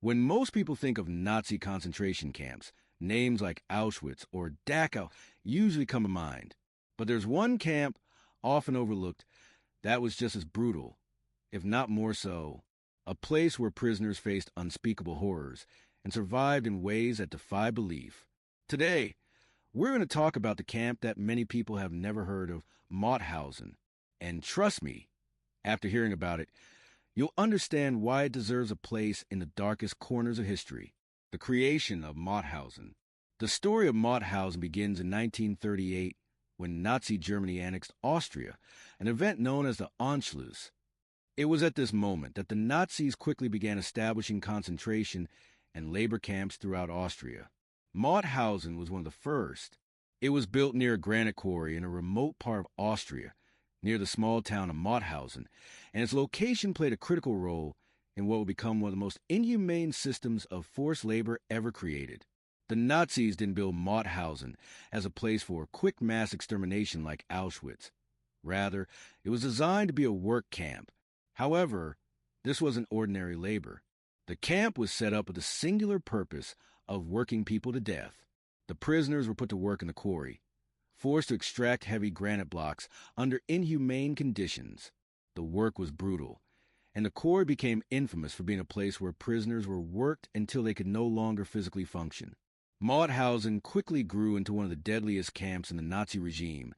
When most people think of Nazi concentration camps, names like Auschwitz or Dachau usually come to mind. But there's one camp, often overlooked, that was just as brutal, if not more so, a place where prisoners faced unspeakable horrors and survived in ways that defy belief. Today, we're going to talk about the camp that many people have never heard of, Mauthausen. And trust me, after hearing about it, you'll understand why it deserves a place in the darkest corners of history. The creation of Mauthausen. The story of Mauthausen begins in 1938 when Nazi Germany annexed Austria, an event known as the Anschluss. It was at this moment that the Nazis quickly began establishing concentration and labor camps throughout Austria. Mauthausen was one of the first. It was built near a granite quarry in a remote part of Austria, near the small town of Mauthausen, and its location played a critical role in what would become one of the most inhumane systems of forced labor ever created. The Nazis didn't build Mauthausen as a place for quick mass extermination like Auschwitz. Rather, it was designed to be a work camp. However, this wasn't ordinary labor. The camp was set up with the singular purpose of working people to death. The prisoners were put to work in the quarry, forced to extract heavy granite blocks under inhumane conditions. The work was brutal, and the quarry became infamous for being a place where prisoners were worked until they could no longer physically function. Mauthausen quickly grew into one of the deadliest camps in the Nazi regime,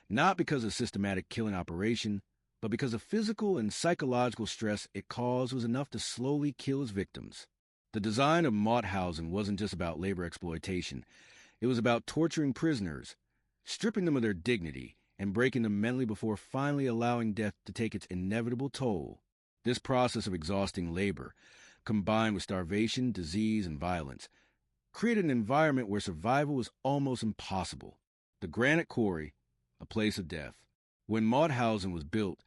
not because of systematic killing operation, but because the physical and psychological stress it caused was enough to slowly kill its victims. The design of Mauthausen wasn't just about labor exploitation. It was about torturing prisoners, stripping them of their dignity, and breaking them mentally before finally allowing death to take its inevitable toll. This process of exhausting labor, combined with starvation, disease, and violence, created an environment where survival was almost impossible. The granite quarry, a place of death. When Mauthausen was built,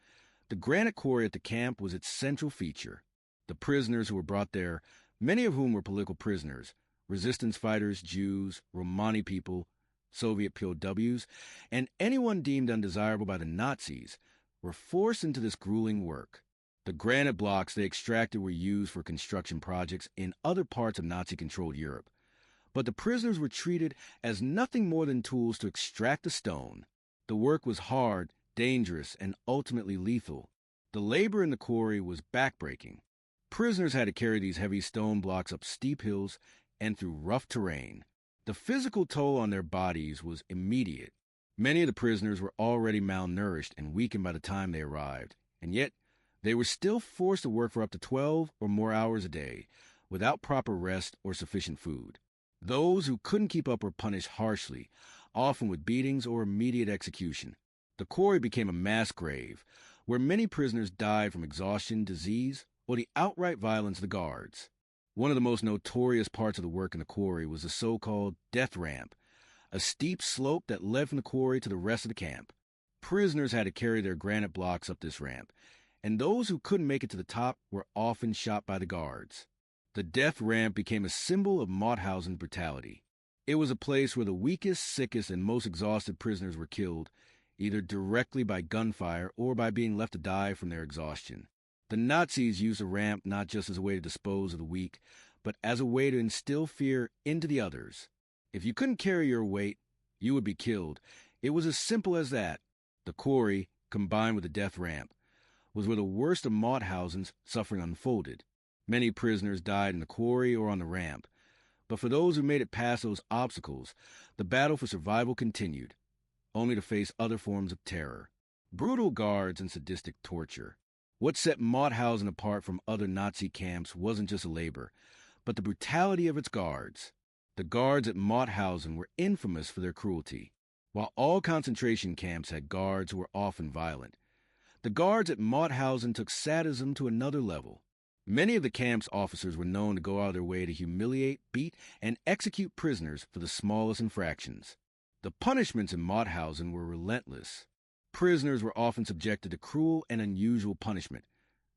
the granite quarry at the camp was its central feature. The prisoners who were brought there, many of whom were political prisoners, resistance fighters, Jews, Romani people, Soviet POWs, and anyone deemed undesirable by the Nazis, were forced into this grueling work. The granite blocks they extracted were used for construction projects in other parts of Nazi-controlled Europe. But the prisoners were treated as nothing more than tools to extract the stone. The work was hard, dangerous, and ultimately lethal. The labor in the quarry was backbreaking. Prisoners had to carry these heavy stone blocks up steep hills and through rough terrain. The physical toll on their bodies was immediate. Many of the prisoners were already malnourished and weakened by the time they arrived, and yet they were still forced to work for up to 12 or more hours a day, without proper rest or sufficient food. Those who couldn't keep up were punished harshly, often with beatings or immediate execution. The quarry became a mass grave, where many prisoners died from exhaustion, disease, or the outright violence of the guards. One of the most notorious parts of the work in the quarry was the so-called death ramp, a steep slope that led from the quarry to the rest of the camp. Prisoners had to carry their granite blocks up this ramp, and those who couldn't make it to the top were often shot by the guards. The death ramp became a symbol of Mauthausen brutality. It was a place where the weakest, sickest, and most exhausted prisoners were killed, either directly by gunfire or by being left to die from their exhaustion. The Nazis used the ramp not just as a way to dispose of the weak, but as a way to instill fear into the others. If you couldn't carry your weight, you would be killed. It was as simple as that. The quarry, combined with the death ramp, was where the worst of Mauthausen's suffering unfolded. Many prisoners died in the quarry or on the ramp, but for those who made it past those obstacles, the battle for survival continued, only to face other forms of terror, brutal guards and sadistic torture. What set Mauthausen apart from other Nazi camps wasn't just the labor, but the brutality of its guards. The guards at Mauthausen were infamous for their cruelty. While all concentration camps had guards who were often violent, the guards at Mauthausen took sadism to another level. Many of the camp's officers were known to go out of their way to humiliate, beat, and execute prisoners for the smallest infractions. The punishments in Mauthausen were relentless. Prisoners were often subjected to cruel and unusual punishment,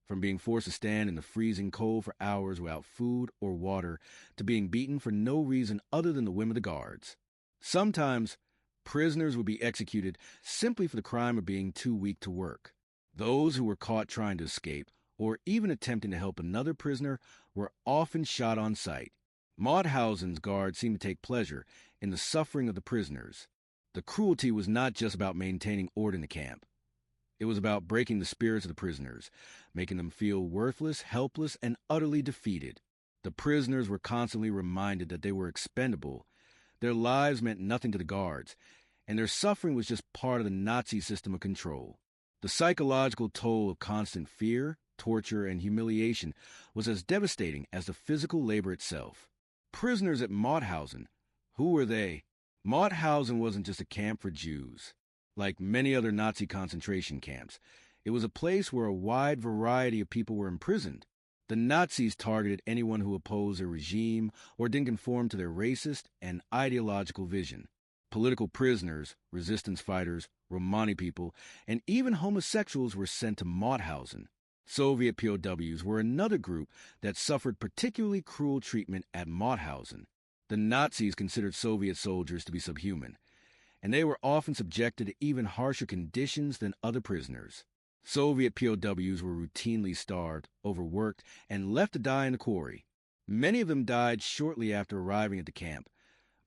from being forced to stand in the freezing cold for hours without food or water to being beaten for no reason other than the whim of the guards. Sometimes, prisoners would be executed simply for the crime of being too weak to work. Those who were caught trying to escape or even attempting to help another prisoner were often shot on sight. Mauthausen's guards seemed to take pleasure in the suffering of the prisoners. The cruelty was not just about maintaining order in the camp. It was about breaking the spirits of the prisoners, making them feel worthless, helpless, and utterly defeated. The prisoners were constantly reminded that they were expendable. Their lives meant nothing to the guards, and their suffering was just part of the Nazi system of control. The psychological toll of constant fear, torture, and humiliation was as devastating as the physical labor itself. Prisoners at Mauthausen, who were they? Mauthausen wasn't just a camp for Jews. Like many other Nazi concentration camps, it was a place where a wide variety of people were imprisoned. The Nazis targeted anyone who opposed their regime or didn't conform to their racist and ideological vision. Political prisoners, resistance fighters, Romani people, and even homosexuals were sent to Mauthausen. Soviet POWs were another group that suffered particularly cruel treatment at Mauthausen. The Nazis considered Soviet soldiers to be subhuman, and they were often subjected to even harsher conditions than other prisoners. Soviet POWs were routinely starved, overworked, and left to die in the quarry. Many of them died shortly after arriving at the camp,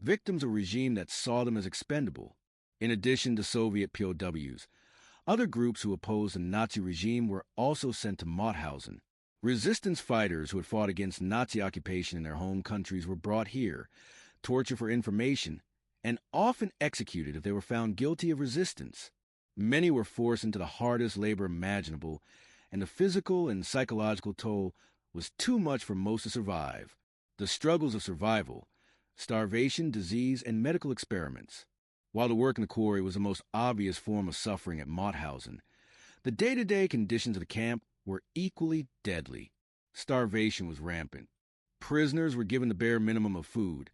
victims of a regime that saw them as expendable. In addition to Soviet POWs, other groups who opposed the Nazi regime were also sent to Mauthausen. Resistance fighters who had fought against Nazi occupation in their home countries were brought here, tortured for information, and often executed if they were found guilty of resistance. Many were forced into the hardest labor imaginable, and the physical and psychological toll was too much for most to survive. The struggles of survival, starvation, disease, and medical experiments. While the work in the quarry was the most obvious form of suffering at Mauthausen, the day-to-day conditions of the camp were equally deadly. Starvation was rampant. Prisoners were given the bare minimum of food,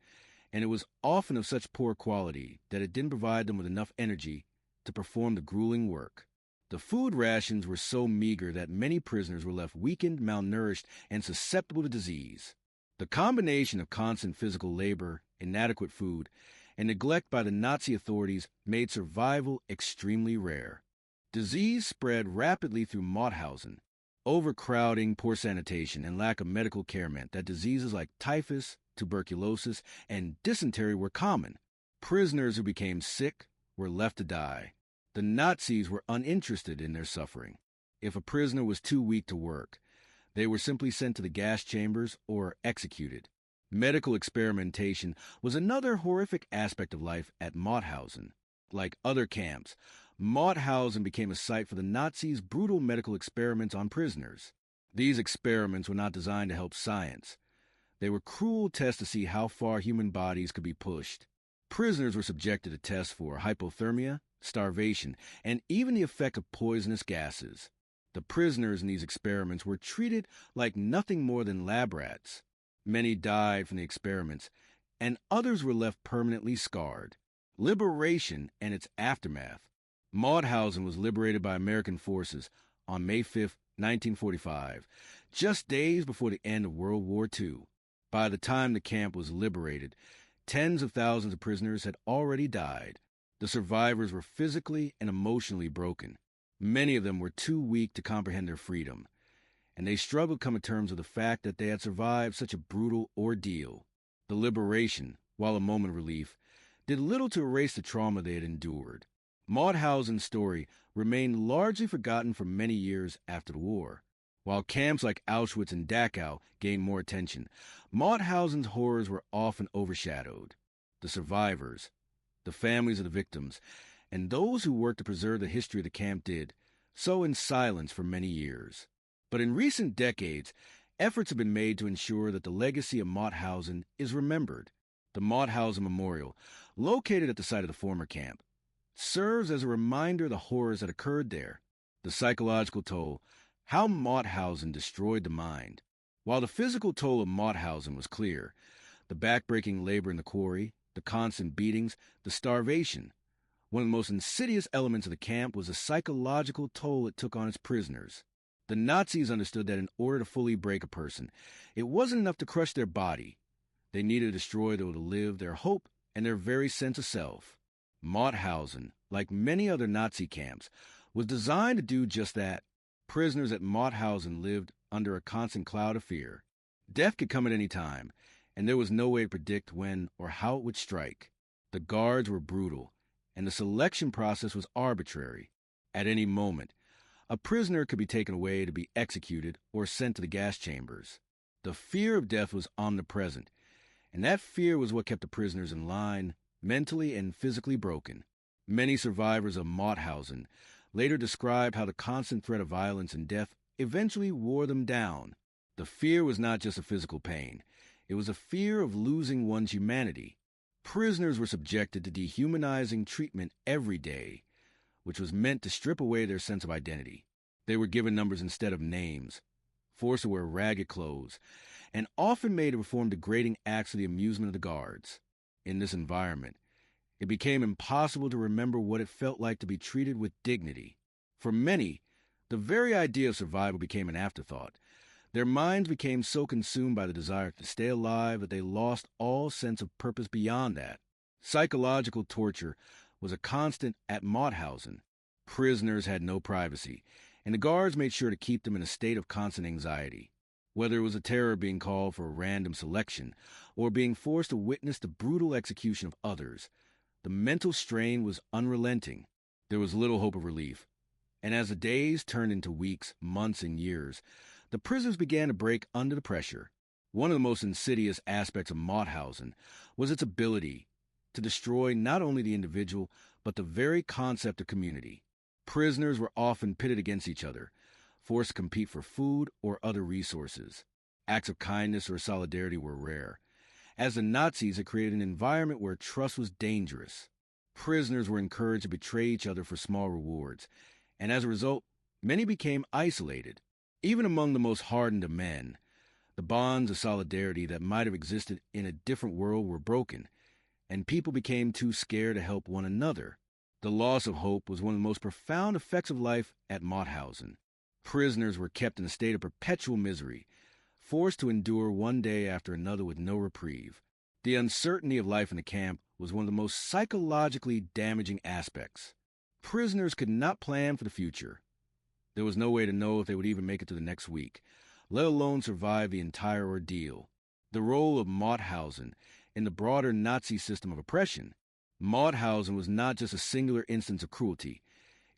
and it was often of such poor quality that it didn't provide them with enough energy to perform the grueling work. The food rations were so meager that many prisoners were left weakened, malnourished, and susceptible to disease. The combination of constant physical labor, inadequate food, and neglect by the Nazi authorities made survival extremely rare. Disease spread rapidly through Mauthausen. Overcrowding, poor sanitation, and lack of medical care meant that diseases like typhus, tuberculosis, and dysentery were common. Prisoners who became sick were left to die. The Nazis were uninterested in their suffering. If a prisoner was too weak to work, they were simply sent to the gas chambers or executed. Medical experimentation was another horrific aspect of life at Mauthausen. Like other camps, Mauthausen became a site for the Nazis' brutal medical experiments on prisoners. These experiments were not designed to help science. They were cruel tests to see how far human bodies could be pushed. Prisoners were subjected to tests for hypothermia, starvation, and even the effect of poisonous gases. The prisoners in these experiments were treated like nothing more than lab rats. Many died from the experiments, and others were left permanently scarred. Liberation and its aftermath. Mauthausen was liberated by American forces on May 5, 1945, just days before the end of World War II. By the time the camp was liberated, tens of thousands of prisoners had already died. The survivors were physically and emotionally broken. Many of them were too weak to comprehend their freedom, and they struggled to come to terms with the fact that they had survived such a brutal ordeal. The liberation, while a moment of relief, did little to erase the trauma they had endured. Mauthausen's story remained largely forgotten for many years after the war. While camps like Auschwitz and Dachau gained more attention, Mauthausen's horrors were often overshadowed. The survivors, the families of the victims, and those who worked to preserve the history of the camp did so in silence for many years. But in recent decades, efforts have been made to ensure that the legacy of Mauthausen is remembered. The Mauthausen Memorial, located at the site of the former camp, serves as a reminder of the horrors that occurred there. The psychological toll, how Mauthausen destroyed the mind. While the physical toll of Mauthausen was clear, the backbreaking labor in the quarry, the constant beatings, the starvation, one of the most insidious elements of the camp was the psychological toll it took on its prisoners. The Nazis understood that in order to fully break a person, it wasn't enough to crush their body. They needed to destroy their will to live, their hope, and their very sense of self. Mauthausen, like many other Nazi camps, was designed to do just that. Prisoners at Mauthausen lived under a constant cloud of fear. Death could come at any time, and there was no way to predict when or how it would strike. The guards were brutal, and the selection process was arbitrary. At any moment, a prisoner could be taken away to be executed or sent to the gas chambers. The fear of death was omnipresent, and that fear was what kept the prisoners in line, mentally and physically broken. Many survivors of Mauthausen later described how the constant threat of violence and death eventually wore them down. The fear was not just a physical pain. It was a fear of losing one's humanity. Prisoners were subjected to dehumanizing treatment every day, which was meant to strip away their sense of identity. They were given numbers instead of names, forced to wear ragged clothes, and often made to perform degrading acts for the amusement of the guards. In this environment, it became impossible to remember what it felt like to be treated with dignity. For many, the very idea of survival became an afterthought. Their minds became so consumed by the desire to stay alive that they lost all sense of purpose beyond that. Psychological torture was a constant at Mauthausen. Prisoners had no privacy, and the guards made sure to keep them in a state of constant anxiety. Whether it was a terror being called for a random selection or being forced to witness the brutal execution of others, the mental strain was unrelenting. There was little hope of relief, and as the days turned into weeks, months, and years, the prisoners began to break under the pressure. One of the most insidious aspects of Mauthausen was its ability to destroy not only the individual, but the very concept of community. Prisoners were often pitted against each other, forced to compete for food or other resources. Acts of kindness or solidarity were rare, as the Nazis had created an environment where trust was dangerous. Prisoners were encouraged to betray each other for small rewards, and as a result, many became isolated. Even among the most hardened of men, the bonds of solidarity that might have existed in a different world were broken, and people became too scared to help one another. The loss of hope was one of the most profound effects of life at Mauthausen. Prisoners were kept in a state of perpetual misery, forced to endure one day after another with no reprieve. The uncertainty of life in the camp was one of the most psychologically damaging aspects. Prisoners could not plan for the future. There was no way to know if they would even make it to the next week, let alone survive the entire ordeal. The role of Mauthausen in the broader Nazi system of oppression. Mauthausen was not just a singular instance of cruelty.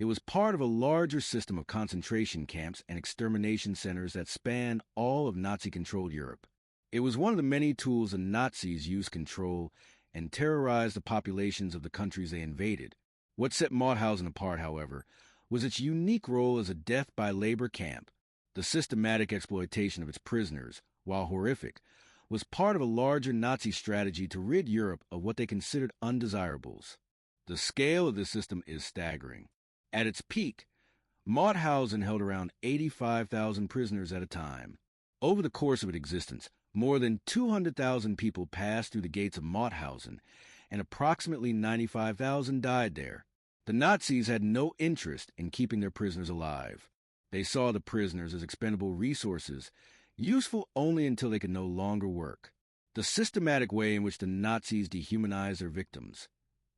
It was part of a larger system of concentration camps and extermination centers that spanned all of Nazi-controlled Europe. It was one of the many tools the Nazis used to control and terrorize the populations of the countries they invaded. What set Mauthausen apart, however, was its unique role as a death-by-labor camp. The systematic exploitation of its prisoners, while horrific, was part of a larger Nazi strategy to rid Europe of what they considered undesirables. The scale of this system is staggering. At its peak, Mauthausen held around 85,000 prisoners at a time. Over the course of its existence, more than 200,000 people passed through the gates of Mauthausen, and approximately 95,000 died there. The Nazis had no interest in keeping their prisoners alive. They saw the prisoners as expendable resources, useful only until they could no longer work. The systematic way in which the Nazis dehumanized their victims,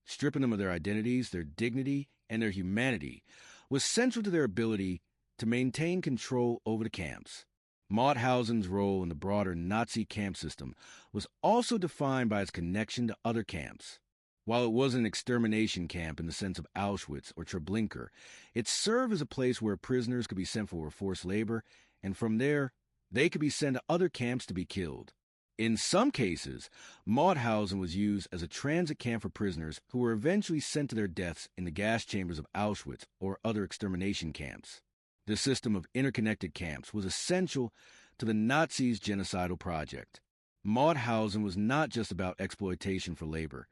stripping them of their identities, their dignity, and their humanity, was central to their ability to maintain control over the camps. Mauthausen's role in the broader Nazi camp system was also defined by its connection to other camps. While it wasn't an extermination camp in the sense of Auschwitz or Treblinka, it served as a place where prisoners could be sent for forced labor, and from there, they could be sent to other camps to be killed. In some cases, Mauthausen was used as a transit camp for prisoners who were eventually sent to their deaths in the gas chambers of Auschwitz or other extermination camps. This system of interconnected camps was essential to the Nazis' genocidal project. Mauthausen was not just about exploitation for labor.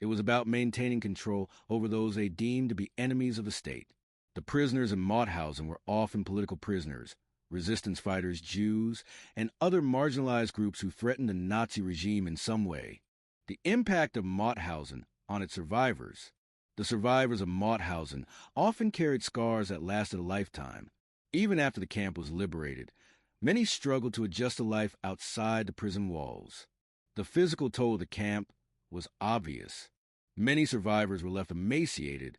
It was about maintaining control over those they deemed to be enemies of the state. The prisoners in Mauthausen were often political prisoners, resistance fighters, Jews, and other marginalized groups who threatened the Nazi regime in some way. The impact of Mauthausen on its survivors. The survivors of Mauthausen often carried scars that lasted a lifetime. Even after the camp was liberated, many struggled to adjust to life outside the prison walls. The physical toll of the camp was obvious. Many survivors were left emaciated,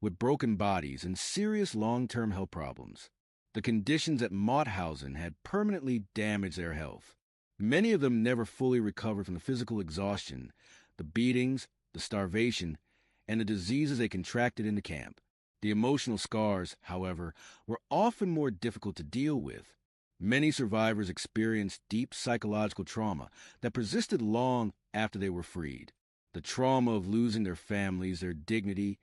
with broken bodies and serious long-term health problems. The conditions at Mauthausen had permanently damaged their health. Many of them never fully recovered from the physical exhaustion, the beatings, the starvation, and the diseases they contracted in the camp. The emotional scars, however, were often more difficult to deal with. Many survivors experienced deep psychological trauma that persisted long after they were freed. The trauma of losing their families, their dignity,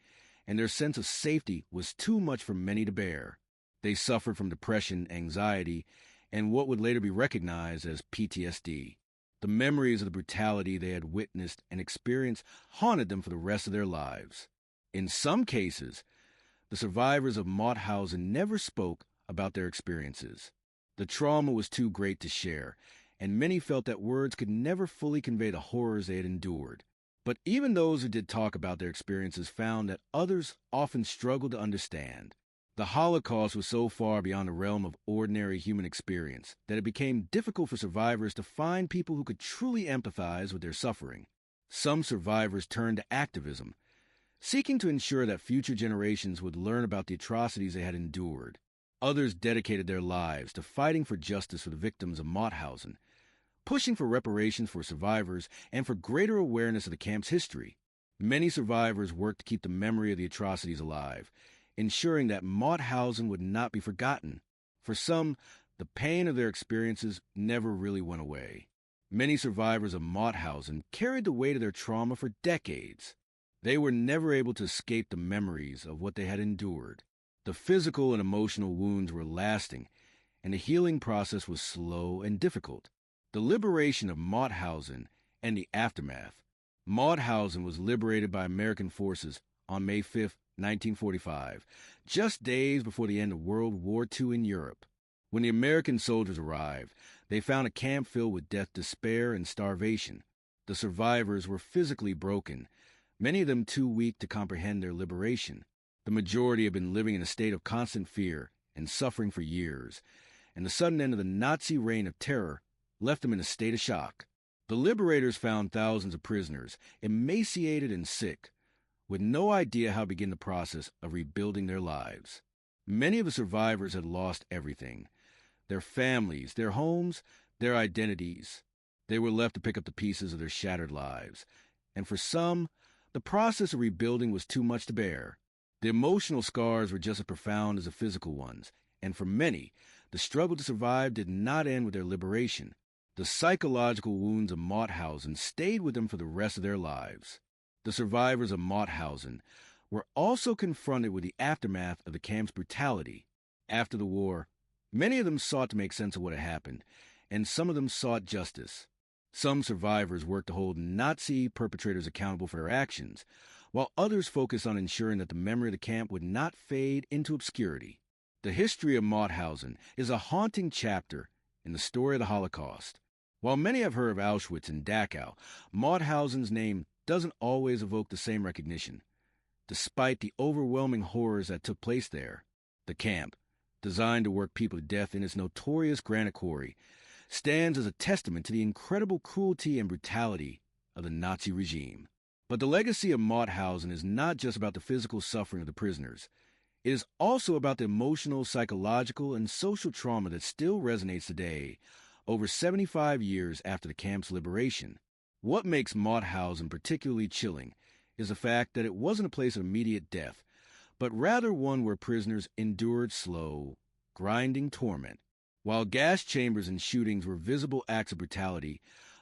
and their sense of safety was too much for many to bear. They suffered from depression, anxiety, and what would later be recognized as PTSD. The memories of the brutality they had witnessed and experienced haunted them for the rest of their lives. In some cases, the survivors of Mauthausen never spoke about their experiences. The trauma was too great to share, and many felt that words could never fully convey the horrors they had endured. But even those who did talk about their experiences found that others often struggled to understand. The Holocaust was so far beyond the realm of ordinary human experience that it became difficult for survivors to find people who could truly empathize with their suffering. Some survivors turned to activism, seeking to ensure that future generations would learn about the atrocities they had endured. Others dedicated their lives to fighting for justice for the victims of Mauthausen, pushing for reparations for survivors and for greater awareness of the camp's history. Many survivors worked to keep the memory of the atrocities alive, ensuring that Mauthausen would not be forgotten. For some, the pain of their experiences never really went away. Many survivors of Mauthausen carried the weight of their trauma for decades. They were never able to escape the memories of what they had endured. The physical and emotional wounds were lasting, and the healing process was slow and difficult. The liberation of Mauthausen and the aftermath. Mauthausen was liberated by American forces on May 5, 1945, just days before the end of World War II in Europe. When the American soldiers arrived, they found a camp filled with death, despair, and starvation. The survivors were physically broken, many of them too weak to comprehend their liberation. The majority had been living in a state of constant fear and suffering for years, and the sudden end of the Nazi reign of terror left them in a state of shock. The liberators found thousands of prisoners, emaciated and sick, with no idea how to begin the process of rebuilding their lives. Many of the survivors had lost everything: their families, their homes, their identities. They were left to pick up the pieces of their shattered lives. And for some, the process of rebuilding was too much to bear. The emotional scars were just as profound as the physical ones, and for many, the struggle to survive did not end with their liberation. The psychological wounds of Mauthausen stayed with them for the rest of their lives. The survivors of Mauthausen were also confronted with the aftermath of the camp's brutality. After the war, many of them sought to make sense of what had happened, and some of them sought justice. Some survivors worked to hold Nazi perpetrators accountable for their actions, while others focused on ensuring that the memory of the camp would not fade into obscurity. The history of Mauthausen is a haunting chapter in the story of the Holocaust. While many have heard of Auschwitz and Dachau, Mauthausen's name doesn't always evoke the same recognition. Despite the overwhelming horrors that took place there, the camp, designed to work people to death in its notorious granite quarry, stands as a testament to the incredible cruelty and brutality of the Nazi regime. But the legacy of Mauthausen is not just about the physical suffering of the prisoners. It is also about the emotional, psychological, and social trauma that still resonates today, over 75 years after the camp's liberation. What makes Mauthausen particularly chilling is the fact that it wasn't a place of immediate death, but rather one where prisoners endured slow, grinding torment. While gas chambers and shootings were visible acts of brutality,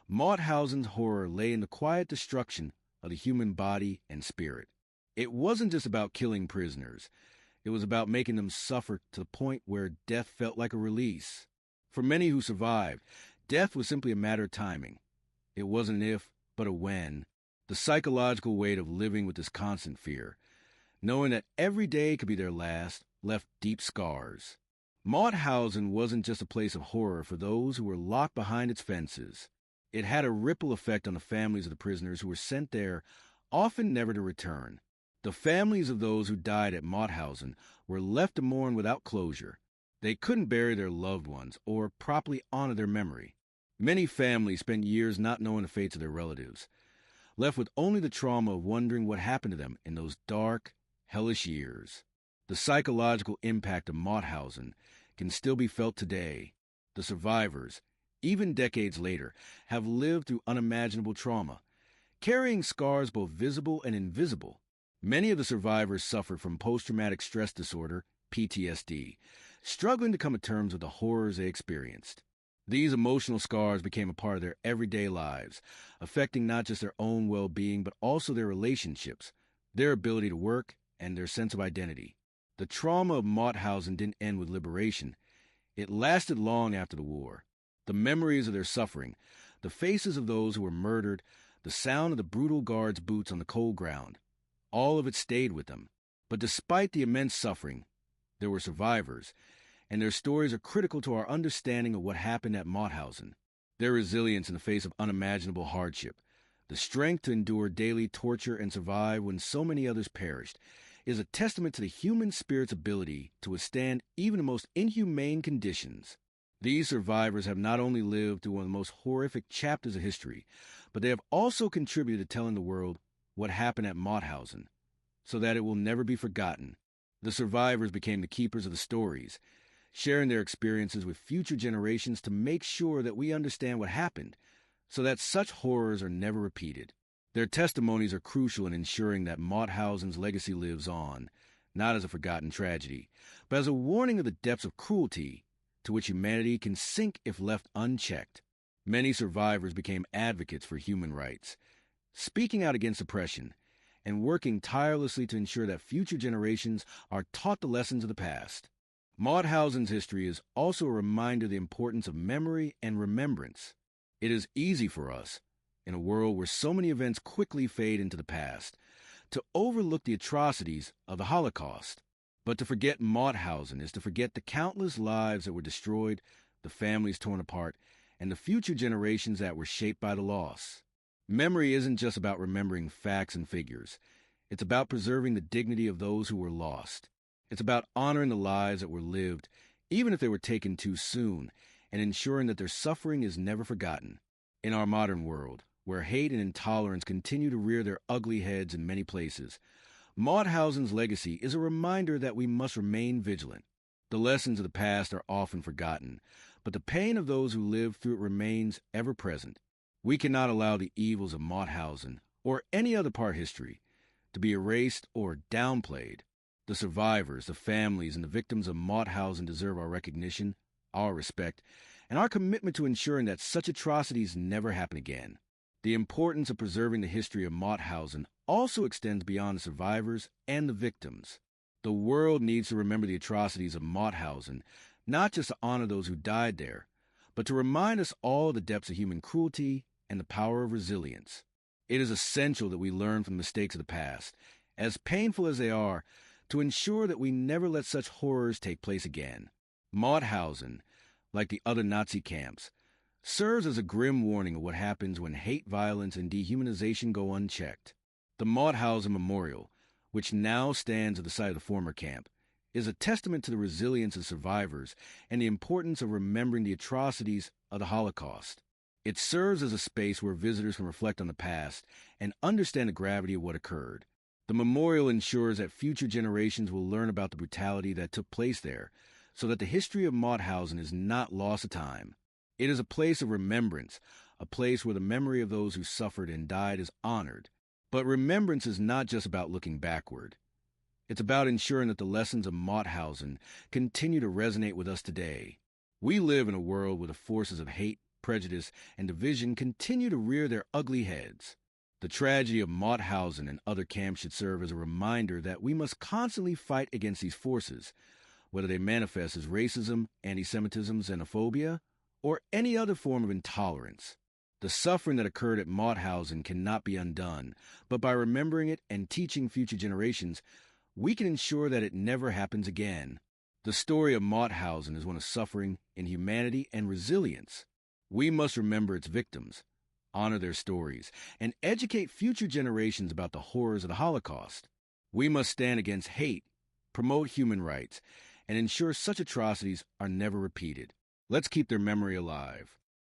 Mauthausen's horror lay in the quiet destruction of the human body and spirit. It wasn't just about killing prisoners. It was about making them suffer to the point where death felt like a release. For many who survived, death was simply a matter of timing. It wasn't an if, but a when. The psychological weight of living with this constant fear, knowing that every day could be their last, left deep scars. Mauthausen wasn't just a place of horror for those who were locked behind its fences. It had a ripple effect on the families of the prisoners who were sent there, often never to return. The families of those who died at Mauthausen were left to mourn without closure. They couldn't bury their loved ones or properly honor their memory. Many families spent years not knowing the fates of their relatives, left with only the trauma of wondering what happened to them in those dark, hellish years. The psychological impact of Mauthausen can still be felt today. The survivors, even decades later, have lived through unimaginable trauma, carrying scars both visible and invisible. Many of the survivors suffered from post-traumatic stress disorder, PTSD, struggling to come to terms with the horrors they experienced. These emotional scars became a part of their everyday lives, affecting not just their own well-being, but also their relationships, their ability to work, and their sense of identity. The trauma of Mauthausen didn't end with liberation. It lasted long after the war. The memories of their suffering, the faces of those who were murdered, the sound of the brutal guards' boots on the cold ground, all of it stayed with them. But despite the immense suffering, there were survivors, and their stories are critical to our understanding of what happened at Mauthausen. Their resilience in the face of unimaginable hardship, the strength to endure daily torture and survive when so many others perished, is a testament to the human spirit's ability to withstand even the most inhumane conditions. These survivors have not only lived through one of the most horrific chapters of history, but they have also contributed to telling the world what happened at Mauthausen, so that it will never be forgotten. The survivors became the keepers of the stories, sharing their experiences with future generations to make sure that we understand what happened, so that such horrors are never repeated. Their testimonies are crucial in ensuring that Mauthausen's legacy lives on, not as a forgotten tragedy, but as a warning of the depths of cruelty to which humanity can sink if left unchecked. Many survivors became advocates for human rights, speaking out against oppression and working tirelessly to ensure that future generations are taught the lessons of the past. Mauthausen's history is also a reminder of the importance of memory and remembrance. It is easy for us, in a world where so many events quickly fade into the past, to overlook the atrocities of the Holocaust. But to forget Mauthausen is to forget the countless lives that were destroyed, the families torn apart, and the future generations that were shaped by the loss. Memory isn't just about remembering facts and figures. It's about preserving the dignity of those who were lost. It's about honoring the lives that were lived, even if they were taken too soon, and ensuring that their suffering is never forgotten. In our modern world, where hate and intolerance continue to rear their ugly heads in many places, Mauthausen's legacy is a reminder that we must remain vigilant. The lessons of the past are often forgotten, but the pain of those who lived through it remains ever present. We cannot allow the evils of Mauthausen, or any other part of history, to be erased or downplayed. The survivors, the families, and the victims of Mauthausen deserve our recognition, our respect, and our commitment to ensuring that such atrocities never happen again. The importance of preserving the history of Mauthausen also extends beyond the survivors and the victims. The world needs to remember the atrocities of Mauthausen, not just to honor those who died there, but to remind us all of the depths of human cruelty and the power of resilience. It is essential that we learn from the mistakes of the past, as painful as they are, to ensure that we never let such horrors take place again. Mauthausen, like the other Nazi camps, serves as a grim warning of what happens when hate, violence, and dehumanization go unchecked. The Mauthausen Memorial, which now stands at the site of the former camp, is a testament to the resilience of survivors and the importance of remembering the atrocities of the Holocaust. It serves as a space where visitors can reflect on the past and understand the gravity of what occurred. The memorial ensures that future generations will learn about the brutality that took place there, so that the history of Mauthausen is not lost to time. It is a place of remembrance, a place where the memory of those who suffered and died is honored. But remembrance is not just about looking backward. It's about ensuring that the lessons of Mauthausen continue to resonate with us today. We live in a world where the forces of hate, prejudice, and division continue to rear their ugly heads. The tragedy of Mauthausen and other camps should serve as a reminder that we must constantly fight against these forces, whether they manifest as racism, anti-Semitism, xenophobia, or any other form of intolerance. The suffering that occurred at Mauthausen cannot be undone, but by remembering it and teaching future generations, we can ensure that it never happens again. The story of Mauthausen is one of suffering, inhumanity, and resilience. We must remember its victims, honor their stories, and educate future generations about the horrors of the Holocaust. We must stand against hate, promote human rights, and ensure such atrocities are never repeated. Let's keep their memory alive.